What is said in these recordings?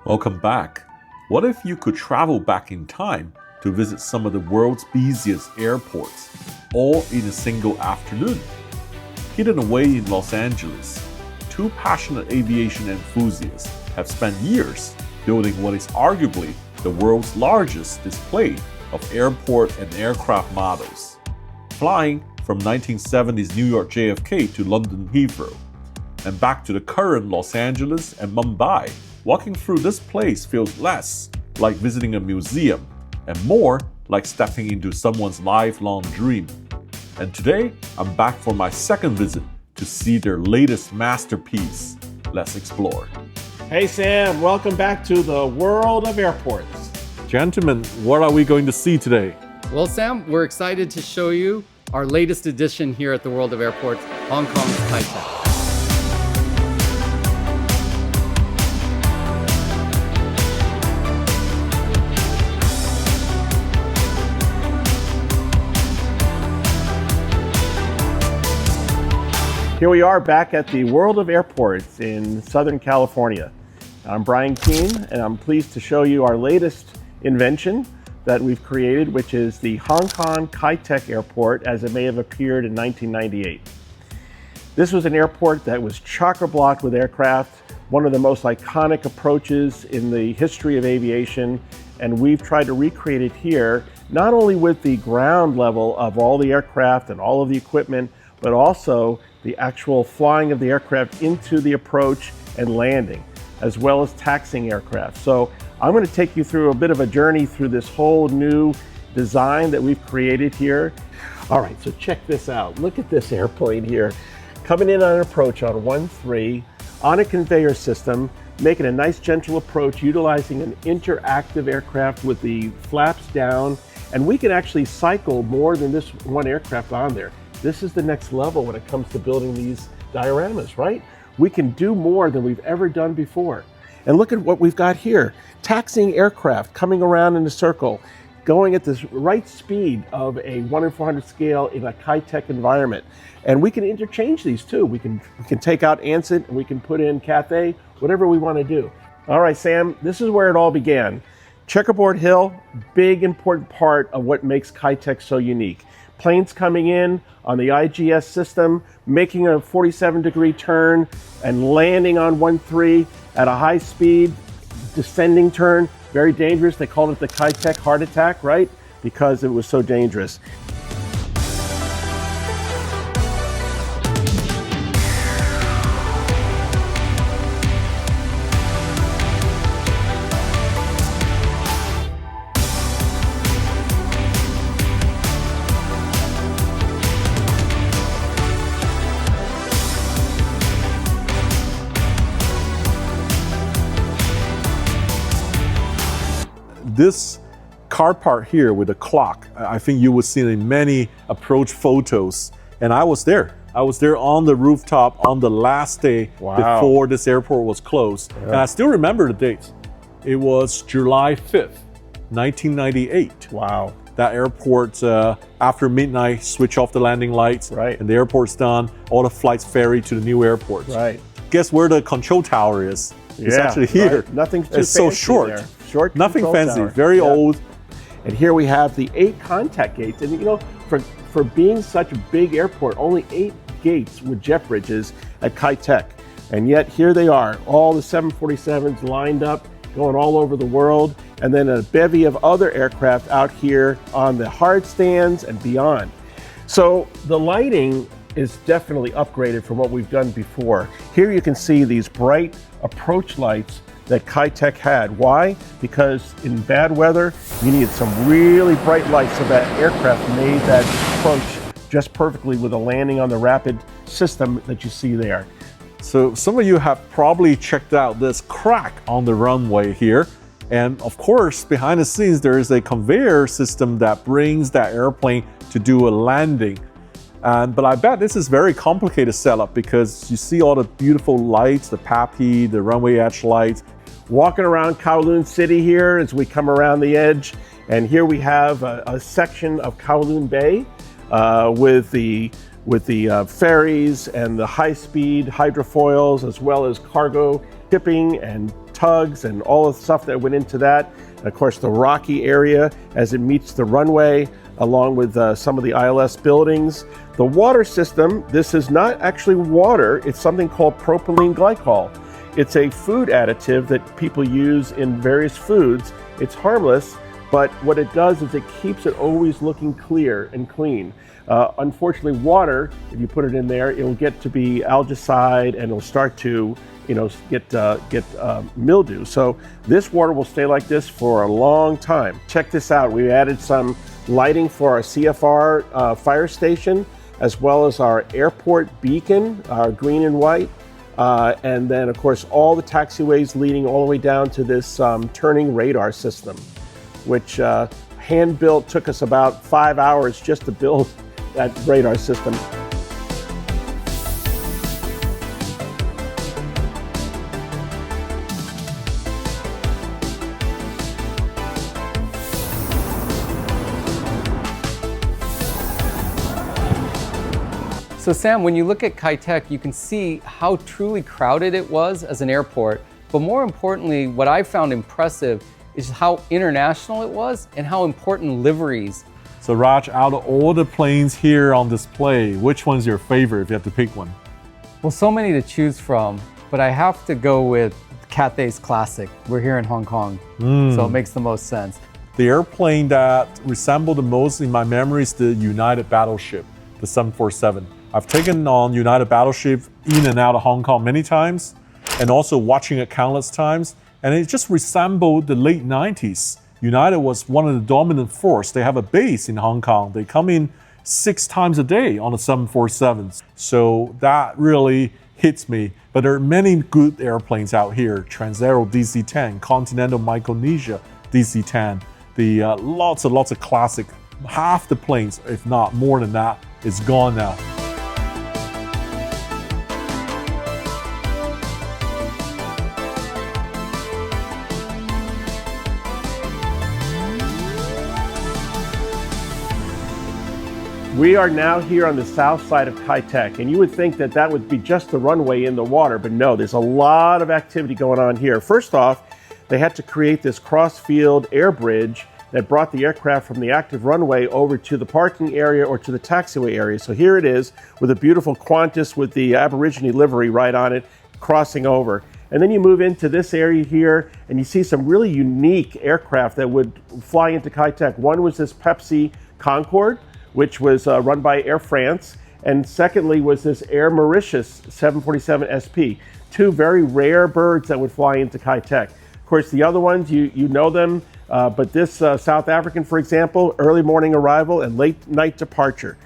Welcome back. What if you could travel back in time to visit some of the world's busiest airports, all in a single afternoon? Hidden away in Los Angeles, two passionate aviation enthusiasts have spent years building what is arguably the world's largest display of airport and aircraft models, flying from 1970s New York JFK to London Heathrow, and back to the current Los Angeles and Mumbai. Walking through this place feels less like visiting a museum and more like stepping into someone's lifelong dream. And today, I'm back for my second visit to see their latest masterpiece. Let's explore. Hey Sam, welcome back to the world of airports. Gentlemen, what are we going to see today? Well, Sam, we're excited to show you our latest edition here at the World of Airports, Hong Kong's Chui. Here we are back at the World of Airports in Southern California. I'm Brian Keene, and I'm pleased to show you our latest invention that we've created, which is the Hong Kong Kai Tak Airport as it may have appeared in 1998. This was an airport that was chock-a-block with aircraft, one of the most iconic approaches in the history of aviation, and we've tried to recreate it here, not only with the ground level of all the aircraft and all of the equipment, but also the actual flying of the aircraft into the approach and landing, as well as taxiing aircraft. So I'm going to take you through a bit of a journey through this whole new design that we've created here. All right, so check this out. Look at this airplane here. Coming in on an approach on 1-3 on a conveyor system, making a nice gentle approach, utilizing an interactive aircraft with the flaps down, and we can actually cycle more than this one aircraft on there. This is the next level when it comes to building these dioramas, right? We can do more than we've ever done before. And look at what we've got here. Taxiing aircraft coming around in a circle, going at this right speed of a 1 in 400 scale in a Kai Tak environment. And we can interchange these too. We can take out Ansett and we can put in Cathay, whatever we want to do. All right, Sam, this is where it all began. Checkerboard Hill, big important part of what makes Kai Tak so unique. Planes coming in on the IGS system, making a 47-degree turn and landing on 1-3 at a high speed, descending turn, very dangerous. They called it the Kai Tak heart attack, right? Because it was so dangerous. This car part here with a clock, I think you will see it in many approach photos. And I was there. I was there on the rooftop on the last day before this airport was closed. Yeah. And I still remember the date. It was July 5th, 1998. Wow. That airport, after midnight, switch off the landing lights. Right. And the airport's done. All the flights ferry to the new airport. Right. Guess where the control tower is? It's actually here. Right. Nothing's too It's fancy so short. there. Short Nothing fancy, tower. very old. And here we have the 8 contact gates. And you know, for being such a big airport, only 8 gates with jet bridges at Kai Tak. And yet here they are, all the 747s lined up, going all over the world. And then a bevy of other aircraft out here on the hard stands and beyond. So the lighting is definitely upgraded from what we've done before. Here you can see these bright approach lights that Kai Tak had. Why? Because in bad weather, you needed some really bright lights, so that aircraft made that approach just perfectly with a landing on the rapid system that you see there. So some of you have probably checked out this crack on the runway here. And of course, behind the scenes, there is a conveyor system that brings that airplane to do a landing. But I bet this is very complicated setup because you see all the beautiful lights, the PAPI, the runway edge lights. Walking around Kowloon City here as we come around the edge, and here we have a section of Kowloon Bay with the ferries and the high-speed hydrofoils, as well as cargo shipping and tugs and all the stuff that went into that. And of course, the rocky area as it meets the runway, along with some of the ILS buildings. The water system, this is not actually water, it's something called propylene glycol. It's a food additive that people use in various foods. It's harmless, but what it does is it keeps it always looking clear and clean. Unfortunately, water, if you put it in there, it will get to be algicide and it'll start to, get mildew. So this water will stay like this for a long time. Check this out. We added some lighting for our CFR fire station, as well as our airport beacon, our green and white. And then, of course, all the taxiways leading all the way down to this turning radar system, which hand-built, took us about 5 hours just to build that radar system. So Sam, when you look at Kai Tak, you can see how truly crowded it was as an airport, but more importantly, what I found impressive is how international it was and how important liveries. So Raj, out of all the planes here on display, which one's your favorite if you have to pick one? Well, so many to choose from, but I have to go with Cathay's Classic. We're here in Hong Kong, so it makes the most sense. The airplane that resembled the most in my memory is the United Battleship, the 747. I've taken on United Battleship in and out of Hong Kong many times, and also watching it countless times, and it just resembled the late 90s. United was one of the dominant force. They have a base in Hong Kong. They come in 6 times a day on the 747s. So that really hits me. But there are many good airplanes out here. Transaero DC-10, Continental Micronesia DC-10. Lots of classic. Half the planes, if not more than that, is gone now. We are now here on the south side of Kai Tak, and you would think that that would be just the runway in the water, but no, there's a lot of activity going on here. First off, they had to create this cross-field air bridge that brought the aircraft from the active runway over to the parking area or to the taxiway area. So here it is with a beautiful Qantas with the Aborigine livery right on it, crossing over. And then you move into this area here, and you see some really unique aircraft that would fly into Kai Tak. One was this Pepsi Concorde, which was run by Air France, and secondly was this Air Mauritius 747 SP, 2 very rare birds that would fly into Kai Tak. Of course, the other ones, you know them, but this South African, for example, early morning arrival and late night departure.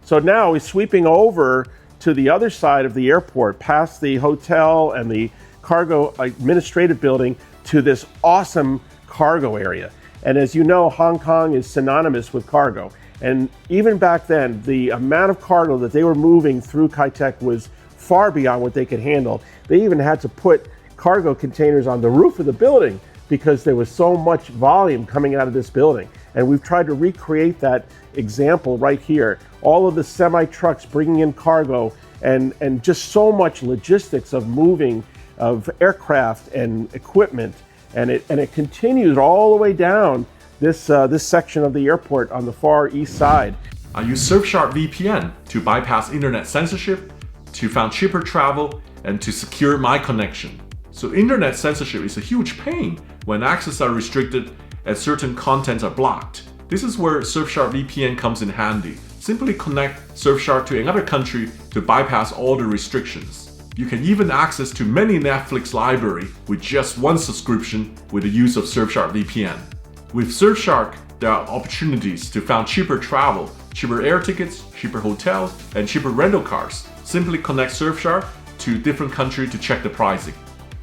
So now he's sweeping over to the other side of the airport, past the hotel and the cargo administrative building, to this awesome cargo area. And as you know, Hong Kong is synonymous with cargo. And even back then, the amount of cargo that they were moving through Kai Tak was far beyond what they could handle. They even had to put cargo containers on the roof of the building because there was so much volume coming out of this building. And we've tried to recreate that example right here. All of the semi-trucks bringing in cargo and just so much logistics of moving of aircraft and equipment. And it continues all the way down this section of the airport on the far east side. I use Surfshark VPN to bypass internet censorship, to find cheaper travel, and to secure my connection. So internet censorship is a huge pain when access are restricted and certain contents are blocked. This is where Surfshark VPN comes in handy. Simply connect Surfshark to another country to bypass all the restrictions. You can even access to many Netflix library with just one subscription with the use of Surfshark VPN. With Surfshark, there are opportunities to find cheaper travel, cheaper air tickets, cheaper hotel, and cheaper rental cars. Simply connect Surfshark to different countries to check the pricing.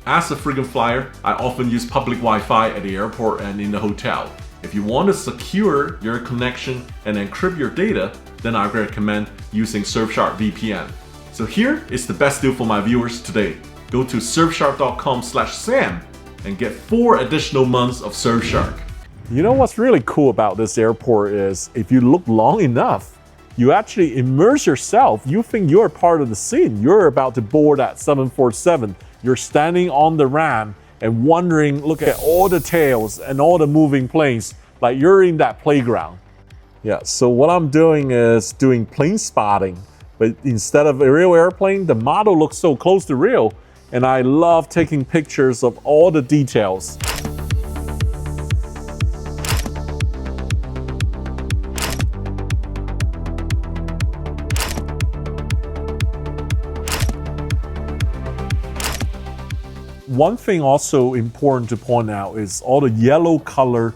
As a frequent flyer, I often use public Wi-Fi at the airport and in the hotel. If you want to secure your connection and encrypt your data, then I recommend using Surfshark VPN. So here is the best deal for my viewers today. Go to surfshark.com/Sam and get 4 additional months of Surfshark. You know what's really cool about this airport is if you look long enough, you actually immerse yourself. You think you're part of the scene. You're about to board that 747. You're standing on the ramp and wondering, look at all the tails and all the moving planes, like you're in that playground. Yeah, so what I'm doing is doing plane spotting, but instead of a real airplane, the model looks so close to real, and I love taking pictures of all the details. One thing also important to point out is all the yellow color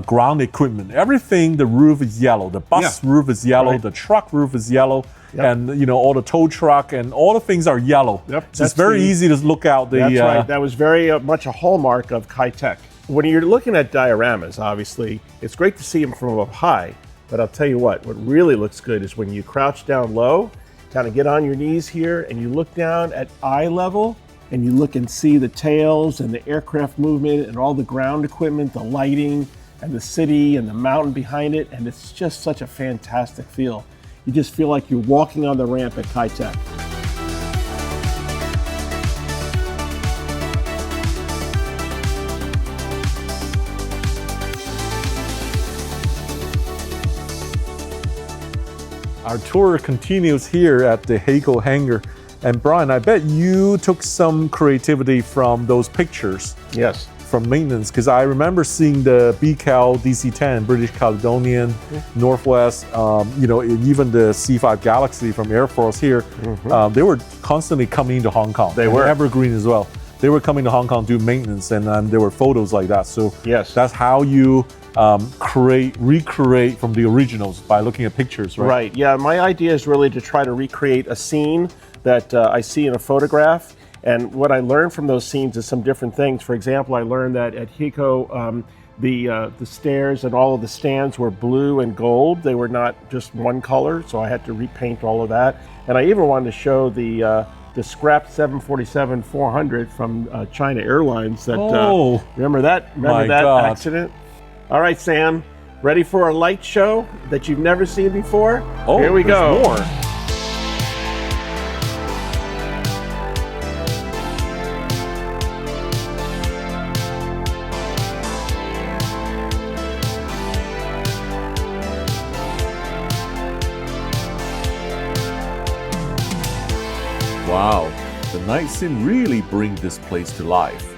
ground equipment. Everything, the roof is yellow. The bus roof is yellow. Right. The truck roof is yellow. Yep. And you know, all the tow truck and all the things are yellow. Yep. So it's very easy to look out the... That's right. That was very much a hallmark of Kai-Tech. When you're looking at dioramas, obviously, it's great to see them from up high. But I'll tell you what really looks good is when you crouch down low, kind of get on your knees here, and you look down at eye level, and you look and see the tails and the aircraft movement and all the ground equipment, the lighting and the city and the mountain behind it. And it's just such a fantastic feel. You just feel like you're walking on the ramp at Kai-Tech. Our tour continues here at the Hagel hangar. And Brian, I bet you took some creativity from those pictures. Yes. From maintenance, because I remember seeing the BCAL DC-10, British Caledonian, Northwest, you know, even the C5 Galaxy from Air Force here, they were constantly coming into Hong Kong. They were. Evergreen as well. They were coming to Hong Kong to do maintenance, and there were photos like that. So yes, that's how you recreate from the originals, by looking at pictures, right? Right, yeah, my idea is really to try to recreate a scene that I see in a photograph. And what I learned from those scenes is some different things. For example, I learned that at Heathrow, the stairs and all of the stands were blue and gold. They were not just one color, so I had to repaint all of that. And I even wanted to show the scrapped 747-400 from China Airlines. That remember that accident? All right, Sam, ready for a light show that you've never seen before? Oh, here we go. More. Wow, the night scene really brings this place to life.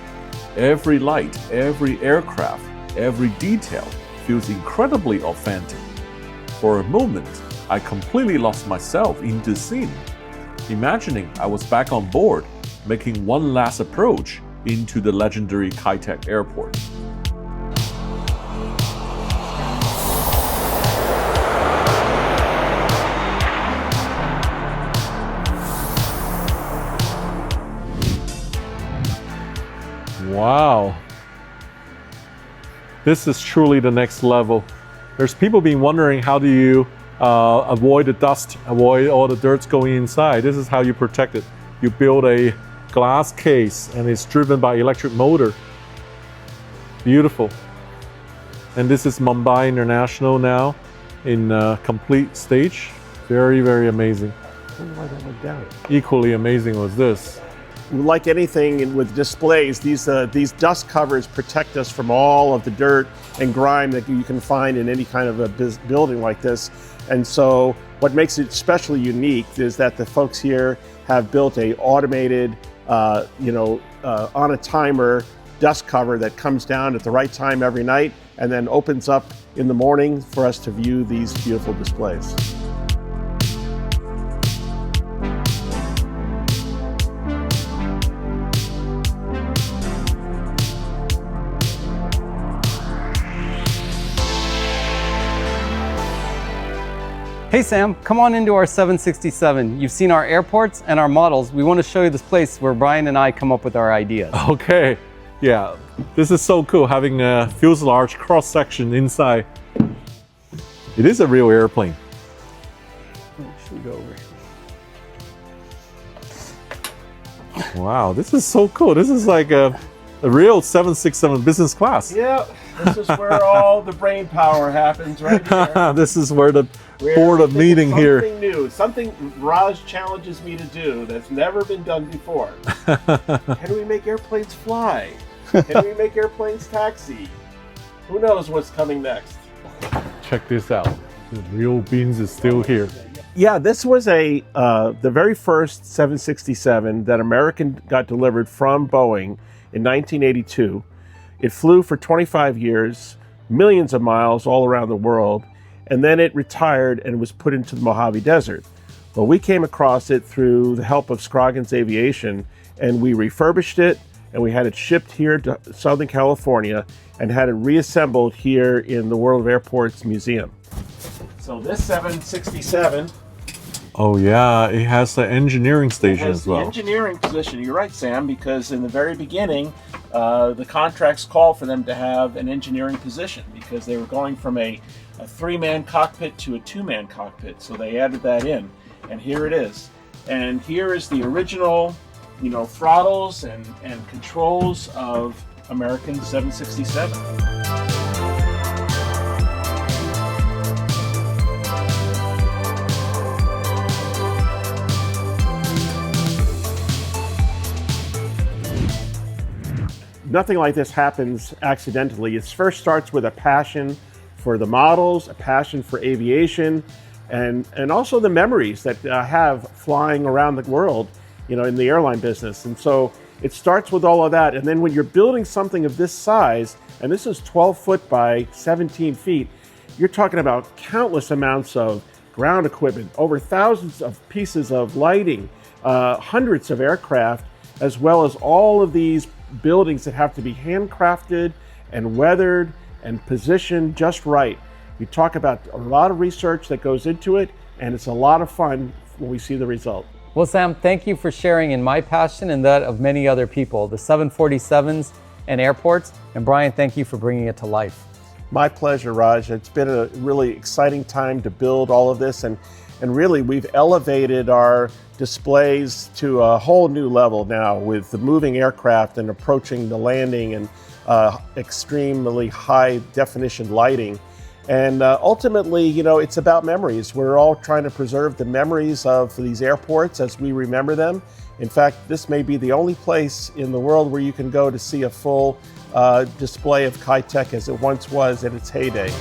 Every light, every aircraft, every detail feels incredibly authentic. For a moment, I completely lost myself in the scene, imagining I was back on board, making one last approach into the legendary Kai-Tech airport. Wow. This is truly the next level. There's people been wondering, how do you avoid the dust, avoid all the dirt going inside? This is how you protect it. You build a glass case and it's driven by electric motor. Beautiful. And this is Mumbai International now in complete stage. Very, very amazing. I wonder why that went down. Equally amazing was this. Like anything with displays, these dust covers protect us from all of the dirt and grime that you can find in any kind of a building like this. And so what makes it especially unique is that the folks here have built a automated, on a timer dust cover that comes down at the right time every night and then opens up in the morning for us to view these beautiful displays. Hey Sam, come on into our 767. You've seen our airports and our models. We want to show you this place where Brian and I come up with our ideas. Okay, yeah, this is so cool, having a fuselage cross-section inside. It is a real airplane. Should we go over here? Wow, this is so cool. This is like a real 767 business class. Yeah, this is where all the brain power happens right here. This is where the board of meeting here. Something new, something Raj challenges me to do that's never been done before. Can we make airplanes fly? Can we make airplanes taxi? Who knows what's coming next? Check this out. The real beans is still here. Yeah, this was the very first 767 that American got delivered from Boeing in 1982. It flew for 25 years, millions of miles all around the world, and then it retired and was put into the Mojave Desert. Well, we came across it through the help of Scroggins Aviation, and we refurbished it, and we had it shipped here to Southern California and had it reassembled here in the World of Airports Museum. So this 767... Oh yeah, it has the engineering station as well. The engineering position, you're right, Sam, because in the very beginning, the contracts call for them to have an engineering position because they were going from a three-man cockpit to a two-man cockpit, so they added that in, and here it is. And here is the original, throttles and controls of American 767. Nothing like this happens accidentally. It first starts with a passion for the models, a passion for aviation, and also the memories that I have flying around the world, in the airline business. And so it starts with all of that. And then when you're building something of this size, and this is 12 foot by 17 feet, you're talking about countless amounts of ground equipment, over thousands of pieces of lighting, hundreds of aircraft, as well as all of these buildings that have to be handcrafted and weathered and positioned just right. We talk about a lot of research that goes into it, and it's a lot of fun when we see the result. Well, Sam, thank you for sharing in my passion and that of many other people, the 747s and airports. And Brian, thank you for bringing it to life. My pleasure, Raj. It's been a really exciting time to build all of this, and really we've elevated our displays to a whole new level now with the moving aircraft and approaching the landing and extremely high definition lighting. And ultimately, it's about memories. We're all trying to preserve the memories of these airports as we remember them. In fact, this may be the only place in the world where you can go to see a full display of Kitech as it once was in its heyday.